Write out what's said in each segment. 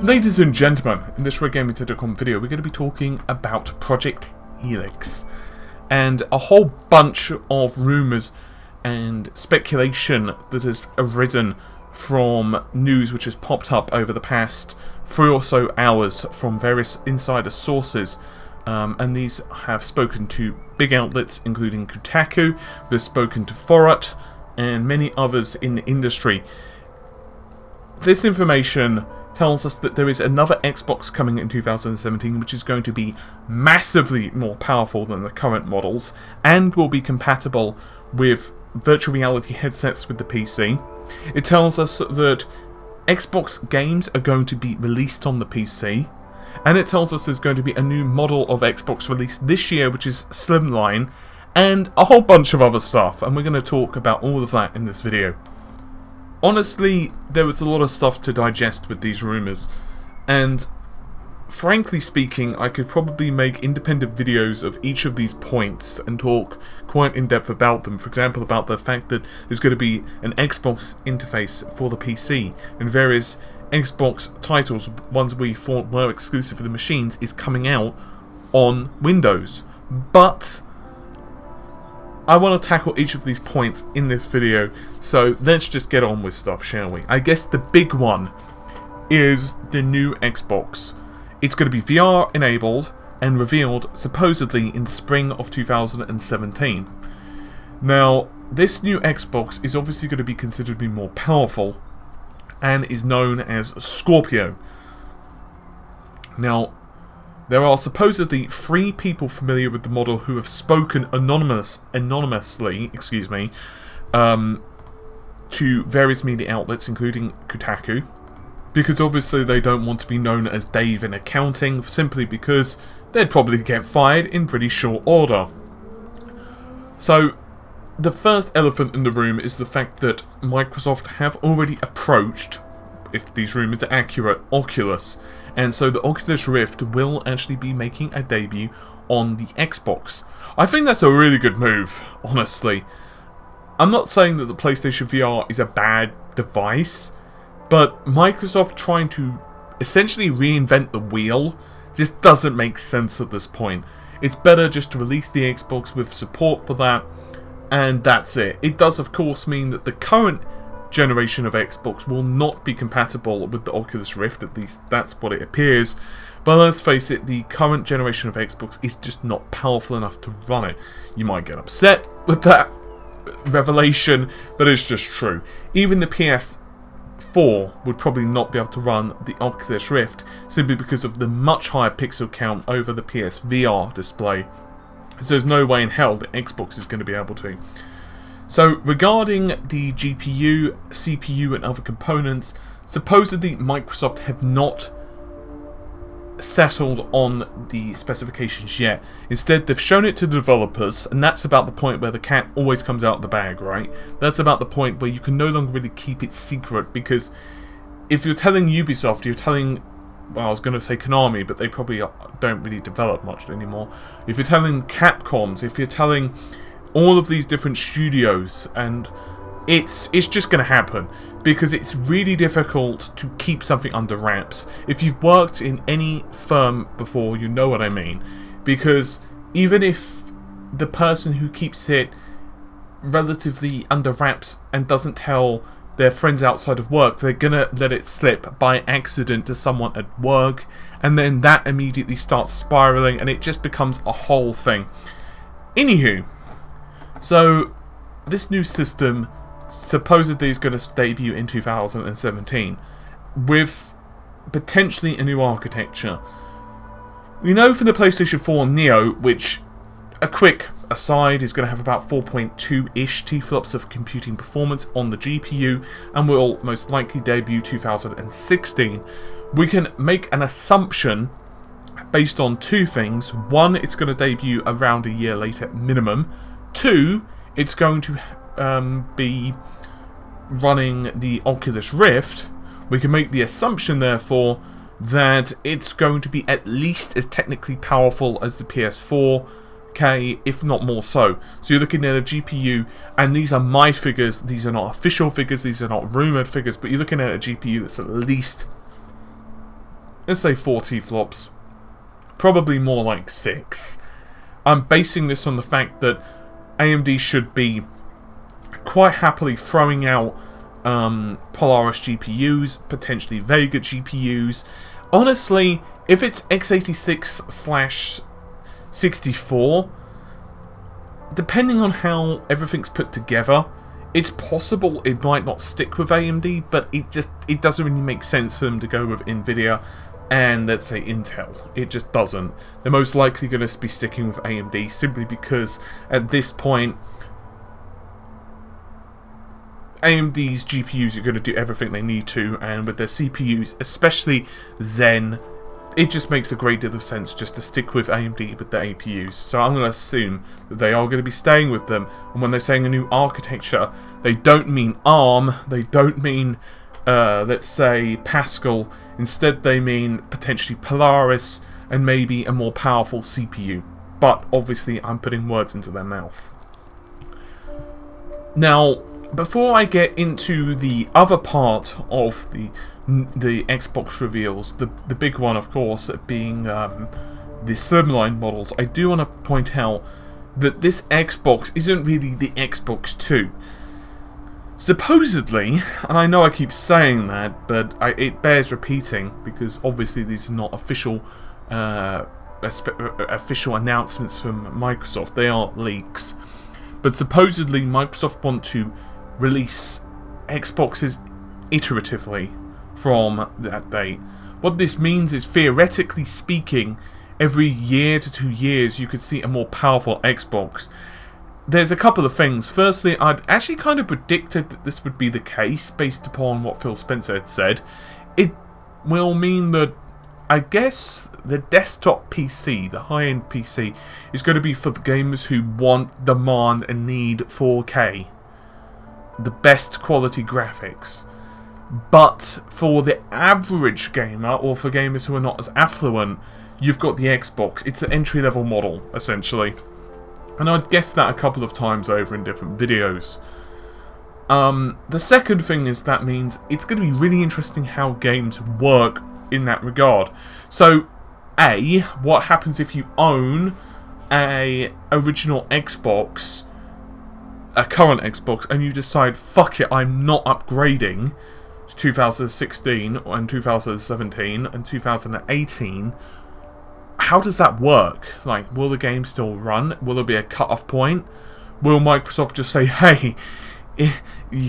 Ladies and gentlemen, in this RedGaming.com video we're going to be talking about Project Helix and a whole bunch of rumours and speculation that has arisen from news which has popped up over the past 3 or so hours from various insider sources, and these have spoken to big outlets including Kotaku, they've spoken to Forut and many others in the industry. This information tells us that there is another Xbox coming in 2017 which is going to be massively more powerful than the current models and will be compatible with virtual reality headsets with the PC. It tells us that Xbox games are going to be released on the PC, and it tells us there's going to be a new model of Xbox released this year which is Slimline, and a whole bunch of other stuff, and we're going to talk about all of that in this video. Honestly, there was a lot of stuff to digest with these rumours, and frankly speaking, I could probably make independent videos of each of these points and talk quite in depth about them. For example, about the fact that there's going to be an Xbox interface for the PC, and various Xbox titles, ones we thought were exclusive for the machines, is coming out on Windows. But I want to tackle each of these points in this video, so let's just get on with stuff, shall we? I guess the big one is the new Xbox. It's going to be VR enabled and revealed supposedly in spring of 2017. Now, this new Xbox is obviously going to be considered to be more powerful and is known as Scorpio. Now, there are supposedly 3 people familiar with the model who have spoken anonymously, to various media outlets, including Kotaku, because obviously they don't want to be known as Dave in accounting, simply because they'd probably get fired in pretty short order. So, the first elephant in the room is the fact that Microsoft have already approached, if these rumours are accurate, Oculus. And so the Oculus Rift will actually be making a debut on the Xbox. I think that's a really good move, honestly. I'm not saying that the PlayStation VR is a bad device, but Microsoft trying to essentially reinvent the wheel just doesn't make sense at this point. It's better just to release the Xbox with support for that, and that's it. It does of course mean that the current generation of Xbox will not be compatible with the Oculus Rift, at least that's what it appears. But let's face it, the current generation of Xbox is just not powerful enough to run it. You might get upset with that revelation, but it's just true. Even the PS4 would probably not be able to run the Oculus Rift, simply because of the much higher pixel count over the PSVR display. So there's no way in hell that Xbox is going to be able to. So regarding the GPU, CPU and other components, supposedly Microsoft have not settled on the specifications yet. Instead, they've shown it to the developers, and that's about the point where the cat always comes out of the bag, right? That's about the point where you can no longer really keep it secret, because if you're telling Ubisoft, you're telling, well, I was going to say Konami, but they probably don't really develop much anymore. If you're telling Capcoms, if you're telling all of these different studios, and it's just going to happen, because it's really difficult to keep something under wraps. If you've worked in any firm before, you know what I mean, because even if the person who keeps it relatively under wraps and doesn't tell their friends outside of work, they're going to let it slip by accident to someone at work, and then that immediately starts spiraling and it just becomes a whole thing. Anywho, so this new system supposedly is going to debut in 2017 with potentially a new architecture. We know from the PlayStation 4 Neo, which, a quick aside, is going to have about 4.2-ish teraflops of computing performance on the GPU and will most likely debut 2016. We can make an assumption based on 2 things. 1, it's going to debut around a year later minimum. 2, it's going to be running the Oculus Rift. We can make the assumption, therefore, that it's going to be at least as technically powerful as the PS4, if not more so. So you're looking at a GPU, and these are my figures, these are not official figures, these are not rumoured figures, but you're looking at a GPU that's at least let's say 4 T-flops. Probably more like 6. I'm basing this on the fact that AMD should be quite happily throwing out Polaris GPUs, potentially Vega GPUs. Honestly, if it's x86/64, depending on how everything's put together, it's possible it might not stick with AMD, but it doesn't really make sense for them to go with Nvidia and, let's say, Intel. It just doesn't. They're most likely going to be sticking with AMD simply because at this point AMD's GPUs are going to do everything they need to, and with their CPUs, especially Zen, it just makes a great deal of sense just to stick with AMD with their APUs. So I'm going to assume that they are going to be staying with them, and when they're saying a new architecture, they don't mean ARM, they don't mean, let's say, Pascal. Instead they mean potentially Polaris and maybe a more powerful CPU. But obviously I'm putting words into their mouth. Now, before I get into the other part of the Xbox reveals, the big one, of course, being the Slimline models, I do want to point out that this Xbox isn't really the Xbox 2. Supposedly, and I know I keep saying that, but it bears repeating because obviously these are not official official announcements from Microsoft. They are leaks. But supposedly Microsoft want to release Xboxes iteratively from that date. What this means is, theoretically speaking, every year to 2 years you could see a more powerful Xbox. There's a couple of things. Firstly, I'd actually kind of predicted that this would be the case based upon what Phil Spencer had said. It will mean that, I guess, the desktop PC, the high-end PC, is going to be for the gamers who want, demand and need 4K. The best quality graphics. But for the average gamer, or for gamers who are not as affluent, you've got the Xbox. It's an entry-level model, essentially. And I'd guessed that a couple of times over in different videos. The second thing is that means it's going to be really interesting how games work in that regard. So, A, what happens if you own a original Xbox, a current Xbox, and you decide, fuck it, I'm not upgrading to 2016 and 2017 and 2018. How does that work? Like, will the game still run? Will there be a cut-off point? Will Microsoft just say, hey,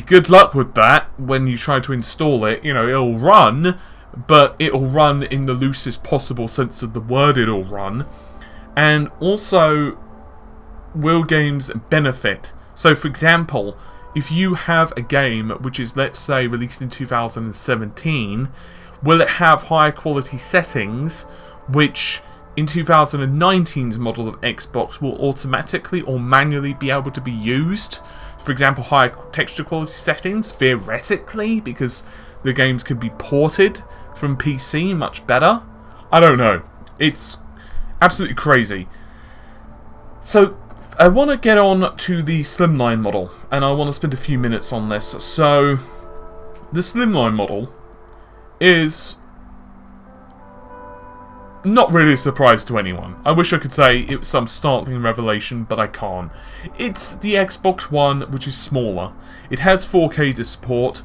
good luck with that when you try to install it? You know, it'll run, but it'll run in the loosest possible sense of the word it'll run. And also, will games benefit? So, for example, if you have a game which is, let's say, released in 2017, will it have higher quality settings which in 2019's model of Xbox will automatically or manually be able to be used? For example, higher texture quality settings, theoretically, because the games can be ported from PC much better. I don't know. It's absolutely crazy. So, I want to get on to the Slimline model, and I want to spend a few minutes on this. So, the Slimline model is not really a surprise to anyone. I wish I could say it was some startling revelation, but I can't. It's the Xbox One, which is smaller. It has 4K to support,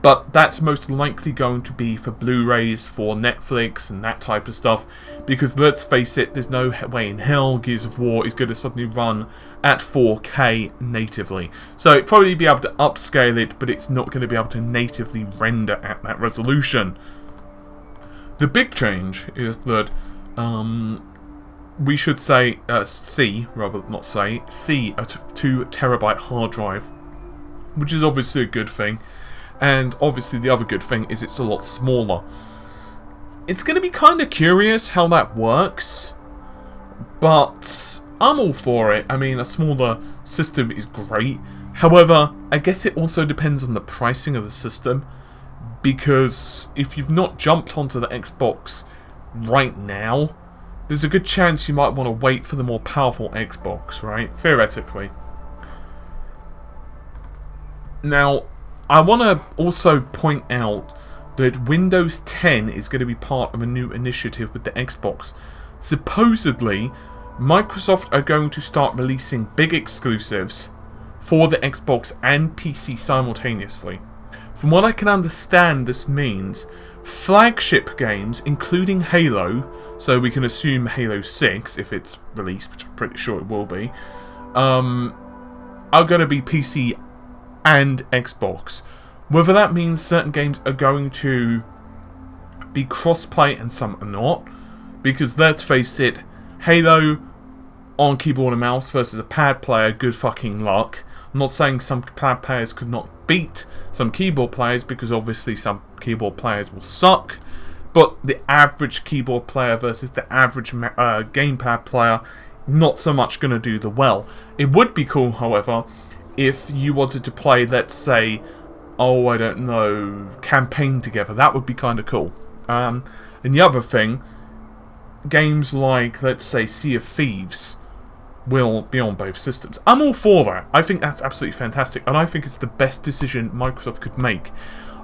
but that's most likely going to be for Blu-rays, for Netflix, and that type of stuff, because let's face it, there's no way in hell Gears of War is going to suddenly run at 4K natively. So it'd probably be able to upscale it, but it's not going to be able to natively render at that resolution. The big change is that we should say see a 2 terabyte hard drive, which is obviously a good thing, and obviously the other good thing is it's a lot smaller. It's going to be kind of curious how that works, but I'm all for it. I mean, a smaller system is great. However, I guess it also depends on the pricing of the system, because if you've not jumped onto the Xbox right now, there's a good chance you might want to wait for the more powerful Xbox, right? Theoretically. Now, I want to also point out that Windows 10 is going to be part of a new initiative with the Xbox. Supposedly, Microsoft are going to start releasing big exclusives for the Xbox and PC simultaneously. From what I can understand, this means flagship games, including Halo, so we can assume Halo 6, if it's released, which I'm pretty sure it will be, are going to be PC and Xbox. Whether that means certain games are going to be cross-play and some are not, because let's face it, Halo on keyboard and mouse versus a pad player, good fucking luck. I'm not saying some pad players could not beat some keyboard players, because obviously some keyboard players will suck, but the average keyboard player versus the average gamepad player, not so much going to do the well. It would be cool, however, if you wanted to play, let's say, I don't know, campaign together. That would be kind of cool. And the other thing, games like, let's say, Sea of Thieves will be on both systems. I'm all for that. I think that's absolutely fantastic, and I think it's the best decision Microsoft could make.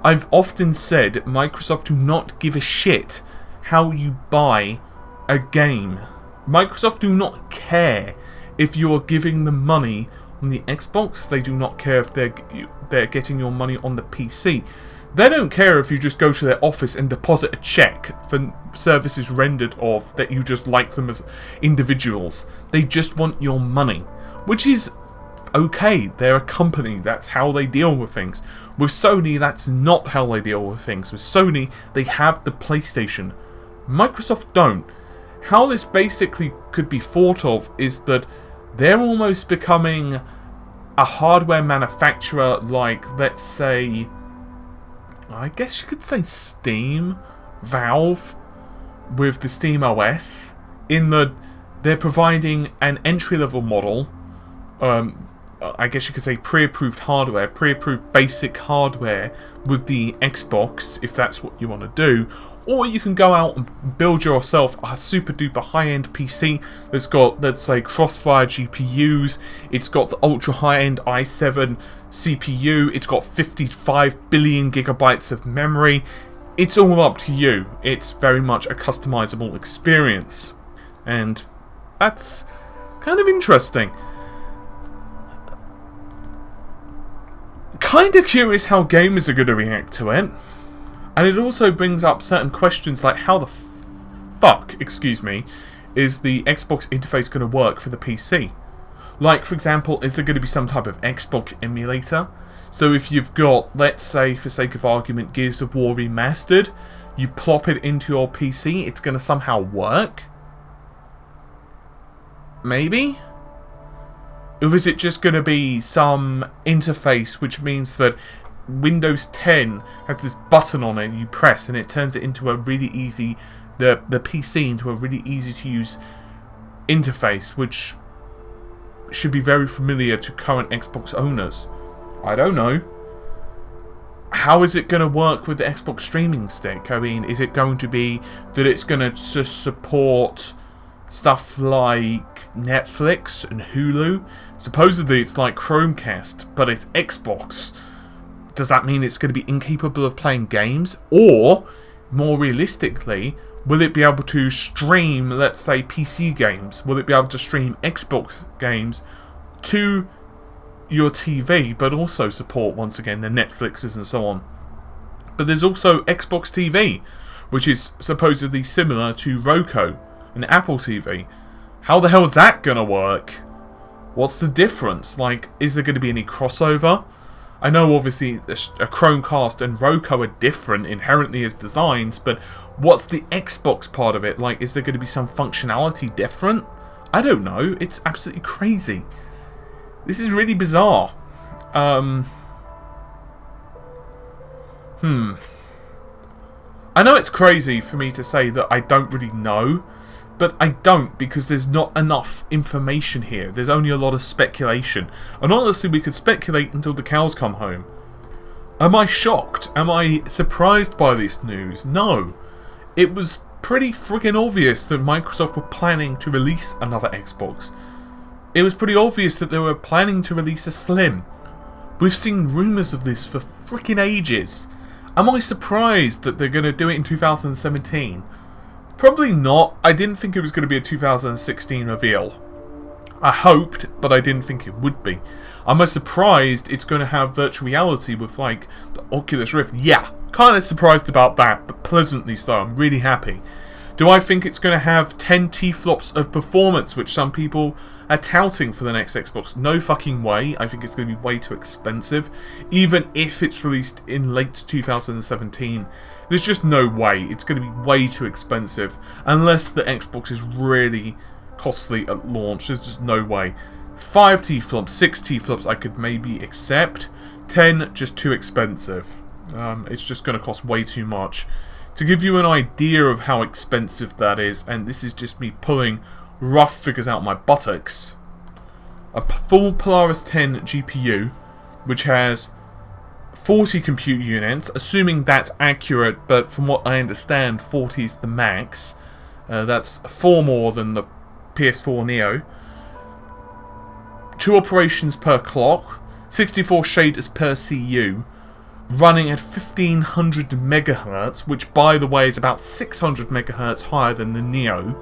I've often said Microsoft do not give a shit how you buy a game. Microsoft do not care if you are giving them money on the Xbox. They do not care if they're getting your money on the PC. They don't care if you just go to their office and deposit a check for services rendered of that you just like them as individuals. They just want your money, which is okay. They're a company. That's how they deal with things. With Sony, that's not how they deal with things. With Sony, they have the PlayStation. Microsoft don't. How this basically could be thought of is that they're almost becoming a hardware manufacturer, like, let's say, I guess you could say Steam, Valve, with the Steam OS, in that they're providing an entry-level model, I guess you could say pre-approved hardware, pre-approved basic hardware with the Xbox, if that's what you want to do, or you can go out and build yourself a super-duper high-end PC that's got, let's say, Crossfire GPUs, it's got the ultra-high-end i7 CPU, it's got 55 billion gigabytes of memory. It's all up to you. It's very much a customizable experience. And that's kind of interesting. Kind of curious how gamers are going to react to it. And it also brings up certain questions like how the fuck, is the Xbox interface going to work for the PC? Like, for example, is there going to be some type of Xbox emulator? So if you've got, let's say, for sake of argument, Gears of War Remastered, you plop it into your PC, it's going to somehow work? Maybe? Or is it just going to be some interface which means that Windows 10 has this button on it you press and it turns it into a really easy, the PC into a really easy to use interface, which should be very familiar to current Xbox owners? I don't know. How is it going to work with the Xbox streaming stick? I mean, is it going to be that it's going to just support stuff like Netflix and Hulu? Supposedly it's like Chromecast, but it's Xbox. Does that mean it's going to be incapable of playing games? Or, more realistically, will it be able to stream, let's say, PC games? Will it be able to stream Xbox games to your TV, but also support, once again, the Netflixes and so on? But there's also Xbox TV, which is supposedly similar to Roku and Apple TV. How the hell is that going to work? What's the difference? Like, is there going to be any crossover? I know obviously a Chromecast and Roku are different inherently as designs, but what's the Xbox part of it? Like, is there going to be some functionality different? I don't know. It's absolutely crazy. This is really bizarre. I know it's crazy for me to say that I don't really know, but I don't, because there's not enough information here. There's only a lot of speculation. And honestly, we could speculate until the cows come home. Am I shocked? Am I surprised by this news? No. It was pretty freaking obvious that Microsoft were planning to release another Xbox. It was pretty obvious that they were planning to release a Slim. We've seen rumours of this for freaking ages. Am I surprised that they're going to do it in 2017? Probably not. I didn't think it was going to be a 2016 reveal. I hoped, but I didn't think it would be. Am I surprised it's going to have virtual reality with, like, the Oculus Rift? Yeah, kind of surprised about that, but pleasantly so. I'm really happy. Do I think it's going to have 10 T-flops of performance, which some people are touting for the next Xbox? No fucking way. I think it's going to be way too expensive. Even if it's released in late 2017, there's just no way. It's going to be way too expensive. Unless the Xbox is really costly at launch. There's just no way. 5 T-flops, 6 T-flops I could maybe accept. 10, just too expensive. It's just going to cost way too much. To give you an idea of how expensive that is, and this is just me pulling rough figures out my buttocks, a full Polaris 10 GPU, which has 40 compute units, assuming that's accurate, but from what I understand, 40 is the max. That's 4 more than the PS4 Neo. 2 operations per clock, 64 shaders per CU, running at 1500 megahertz, which by the way is about 600 megahertz higher than the Neo,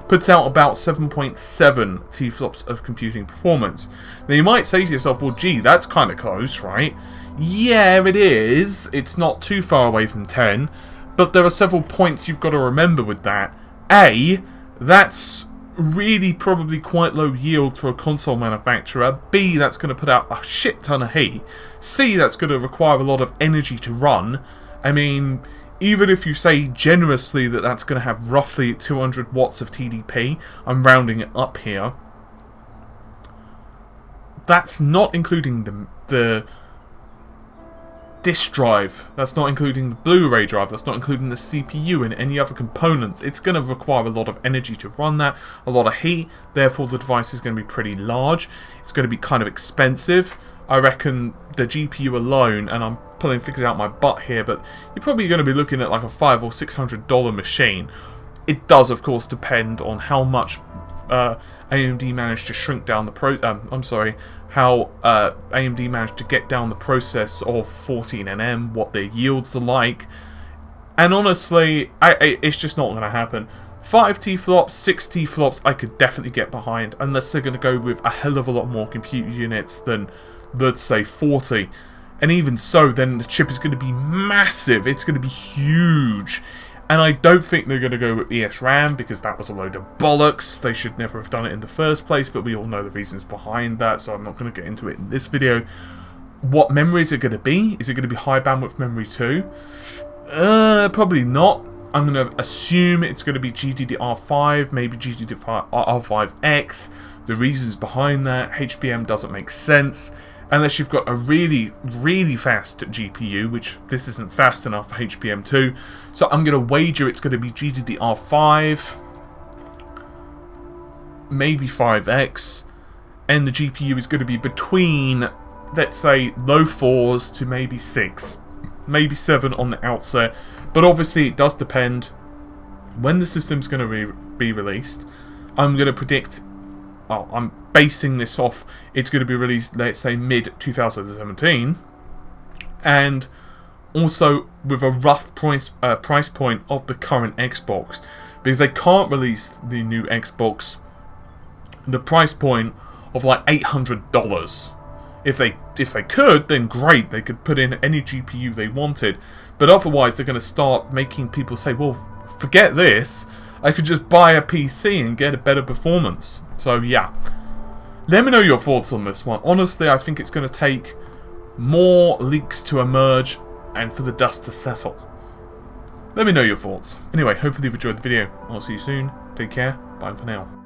puts out about 7.7 T-flops of computing performance. Now you might say to yourself, well gee, that's kind of close, right? Yeah, it is. It's not too far away from 10, but there are several points you've got to remember with that. A, that's really probably quite low yield for a console manufacturer. B, that's going to put out a shit ton of heat. C, that's going to require a lot of energy to run. I mean, even if you say generously that that's going to have roughly 200 watts of TDP, I'm rounding it up here, that's not including the disk drive, that's not including the Blu-ray drive, that's not including the CPU and any other components. It's going to require a lot of energy to run that, a lot of heat, therefore the device is going to be pretty large. It's going to be kind of expensive. I reckon the GPU alone, and I'm pulling figures out my butt here, but you're probably going to be looking at like a $500 or $600 machine. It does of course depend on how much AMD managed to shrink down the how AMD managed to get down the process of 14nm, what their yields are like, and honestly, it's just not going to happen. 5 T-flops, 6 T-flops I could definitely get behind, unless they're going to go with a hell of a lot more compute units than, let's say, 40. And even so, then the chip is going to be massive, it's going to be huge. And I don't think they're going to go with ESRAM, because that was a load of bollocks. They should never have done it in the first place, but we all know the reasons behind that, so I'm not going to get into it in this video. What memory is it going to be? Is it going to be high bandwidth memory too? Probably not. I'm going to assume it's going to be GDDR5, maybe GDDR5X. The reasons behind that, HBM doesn't make sense. Unless you've got a really, really fast GPU, which this isn't fast enough for HBM2. So I'm going to wager it's going to be GDDR5, maybe 5X, and the GPU is going to be between, let's say, low 4s to maybe 6, maybe 7 on the outset. But obviously it does depend when the system's going to be released. I'm going to predict, well, I'm basing this off, it's going to be released, let's say, mid-2017, and also with a rough price point of the current Xbox, because they can't release the new Xbox the price point of like $800. If they could, then great, they could put in any GPU they wanted, but otherwise they're going to start making people say, well, forget this, I could just buy a PC and get a better performance. So yeah, let me know your thoughts on this one. Honestly, I think it's going to take more leaks to emerge and for the dust to settle. Let me know your thoughts. Anyway, hopefully you've enjoyed the video. I'll see you soon. Take care. Bye for now.